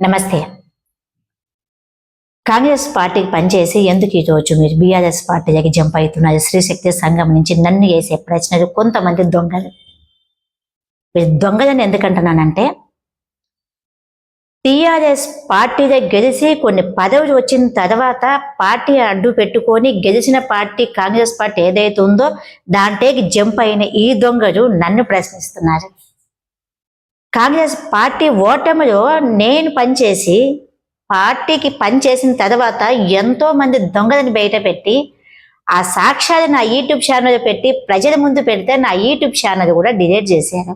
నమస్తే. కాంగ్రెస్ పార్టీకి పనిచేసి ఎందుకు ఈరోజు మీరు బీఆర్ఎస్ పార్టీలోకి జంప్ అవుతున్నారు? స్త్రీశక్తి సంఘం నుంచి నన్ను వేసే ప్రశ్నలు కొంతమంది దొంగలు. మీరు దొంగలని ఎందుకంటున్నానంటే, టీఆర్ఎస్ పార్టీలో గెలిచి కొన్ని పదవులు వచ్చిన తర్వాత పార్టీ అడ్డు పెట్టుకొని గెలిచిన పార్టీ కాంగ్రెస్ పార్టీ ఏదైతే ఉందో దాంట్లోకి జంప్ అయిన ఈ దొంగలు నన్ను ప్రశ్నిస్తున్నారు. కాంగ్రెస్ పార్టీ ఓటమిలో నేను పనిచేసి పార్టీకి పనిచేసిన తర్వాత ఎంతో మంది దొంగలను బయట పెట్టి ఆ సాక్ష్యాలు నా యూట్యూబ్ ఛానల్ పెట్టి ప్రజల ముందు పెడితే నా యూట్యూబ్ ఛానల్ కూడా డిలీట్ చేశారు.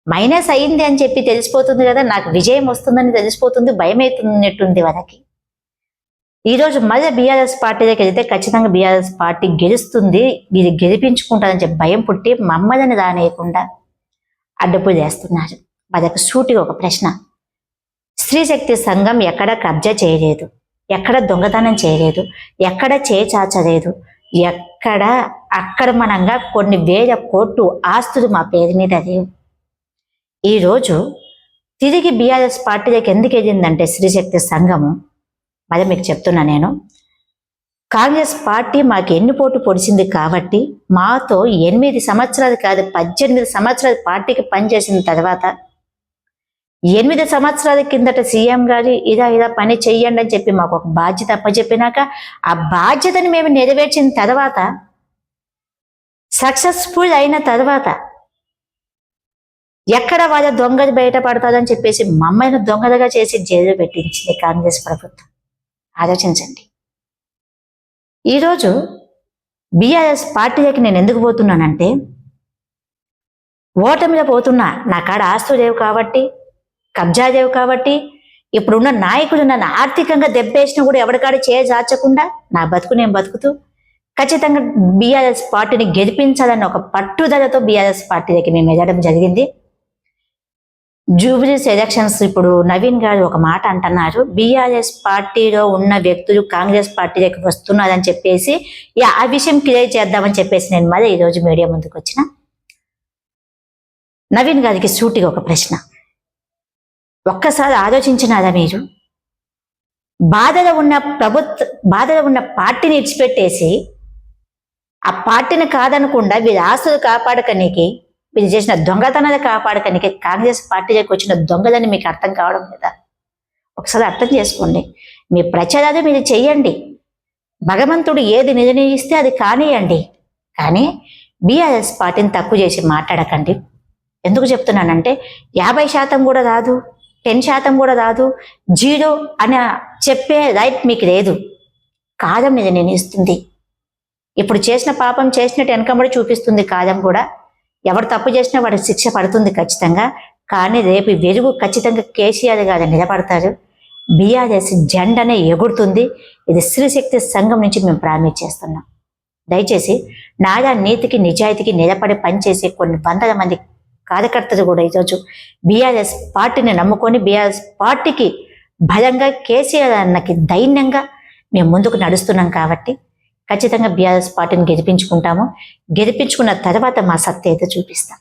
మైనస్ అయింది అని చెప్పి తెలిసిపోతుంది కదా, నాకు విజయం వస్తుందని తెలిసిపోతుంది, భయం అవుతున్నట్టుంది వాళ్ళకి. ఈరోజు మళ్ళీ బీఆర్ఎస్ పార్టీలోకి వెళ్తే ఖచ్చితంగా బీఆర్ఎస్ పార్టీ గెలుస్తుంది, ఇది గెలిపించుకుంటుందని చెప్పి భయం పుట్టి మమ్మల్ని రానేయకుండా అడ్డుపు చేస్తున్నారు. వాళ్ళకి సూటిగా ఒక ప్రశ్న: స్త్రీశక్తి సంఘం ఎక్కడ కబ్జా చేయలేదు, ఎక్కడ దొంగతనం చేయలేదు, ఎక్కడ చేచాచలేదు, ఎక్కడ అక్రమణంగా కొన్ని వేల కోట్లు ఆస్తులు మా పేరు మీద లేవు. ఈరోజు తిరిగి బీఆర్ఎస్ పార్టీలోకి ఎందుకు వెళ్ళిందంటే స్త్రీశక్తి సంఘము, మరి మీకు చెప్తున్నా నేను, కాంగ్రెస్ పార్టీ మాకు ఎన్నిపోటు పొడిచింది కాబట్టి మాతో 8 సంవత్సరాలు కాదు 18 సంవత్సరాలు పార్టీకి పనిచేసిన తర్వాత 8 సంవత్సరాల కిందట సీఎం గారు ఇలా పని చెయ్యండి అని చెప్పి మాకు ఒక బాధ్యత అప్పచెప్పినాక ఆ బాధ్యతని మేము నెరవేర్చిన తర్వాత సక్సెస్ఫుల్ అయిన తర్వాత ఎక్కడ వాళ్ళ దొంగలు బయటపడతాదని చెప్పేసి మమ్మల్ని దొంగలుగా చేసి జైలు పెట్టించింది కాంగ్రెస్ ప్రభుత్వం. ఆలోచించండి. ఈరోజు బీఆర్ఎస్ పార్టీలోకి నేను ఎందుకు పోతున్నానంటే, ఓటమిలో పోతున్నా, నా కాడ ఆస్తులు లేవు కాబట్టి, కబ్జా లేవు కాబట్టి, ఇప్పుడున్న నాయకులు నన్ను ఆర్థికంగా దెబ్బేసినా కూడా ఎవరికాడ చేయజార్చకుండా నా బతుకు నేను బతుకుతూ ఖచ్చితంగా బీఆర్ఎస్ పార్టీని గెలిపించాలన్న ఒక పట్టుదలతో బీఆర్ఎస్ పార్టీలోకి మేము వెళ్ళడం జరిగింది. జూబ్లీస్ ఎలక్షన్స్ ఇప్పుడు నవీన్ గారు ఒక మాట అంటున్నారు, బీఆర్ఎస్ పార్టీలో ఉన్న వ్యక్తులు కాంగ్రెస్ పార్టీలోకి వస్తున్నారని చెప్పేసి ఆ విషయం క్లియర్ చేద్దామని చెప్పేసి నేను మళ్ళీ ఈరోజు మీడియా ముందుకు వచ్చిన. నవీన్ గారికి సూటిగా ఒక ప్రశ్న: ఒక్కసారి ఆలోచించినారా మీరు? బాధలో ఉన్న పార్టీని ఇడిచిపెట్టేసి ఆ పార్టీని కాదనకుండా వీరి ఆస్తులు కాపాడకనికి, వీళ్ళు చేసిన దొంగతనాలు కాపాడకనికి కాంగ్రెస్ పార్టీలోకి వచ్చిన దొంగలని మీకు అర్థం కావడం లేదా? ఒకసారి అర్థం చేసుకోండి. మీ ప్రచారాలు మీరు చెయ్యండి, భగవంతుడు ఏది నిర్ణయిస్తే అది కానియండి, కానీ బీఆర్ఎస్ పార్టీని తక్కువ చేసి మాట్లాడకండి. ఎందుకు చెప్తున్నానంటే, 50% కూడా రాదు, 10% కూడా రాదు, 0 అని చెప్పే రైట్ మీకు లేదు. కాలం మీద నిర్ణయిస్తుంది. ఇప్పుడు చేసిన పాపం చేసినట్టు వెనకబడి చూపిస్తుంది కాలం కూడా. ఎవరు తప్పు చేసినా వాడికి శిక్ష పడుతుంది ఖచ్చితంగా. కానీ రేపు వెలుగు ఖచ్చితంగా కేసీఆర్ గారు నిలబడతారు, బీఆర్ఎస్ జెండానే ఎగురుతుంది. ఇది స్త్రీశక్తి సంఘం నుంచి మేము ప్రామిస్ చేస్తున్నాం. దయచేసి నాయా నీతికి నిజాయితీకి నిలబడి పనిచేసే కొన్ని వందల మంది కార్యకర్తలు కూడా ఈరోజు బీఆర్ఎస్ పార్టీని నమ్ముకొని బీఆర్ఎస్ పార్టీకి బలంగా కేసీఆర్ అన్నకి దైన్యంగా మేము ముందుకు నడుస్తున్నాం కాబట్టి ఖచ్చితంగా బీఆర్ఎస్ పార్టీని గెలిపించుకుంటాము. గెలిపించుకున్న తర్వాత మా సత్తా అయితే చూపిస్తాం.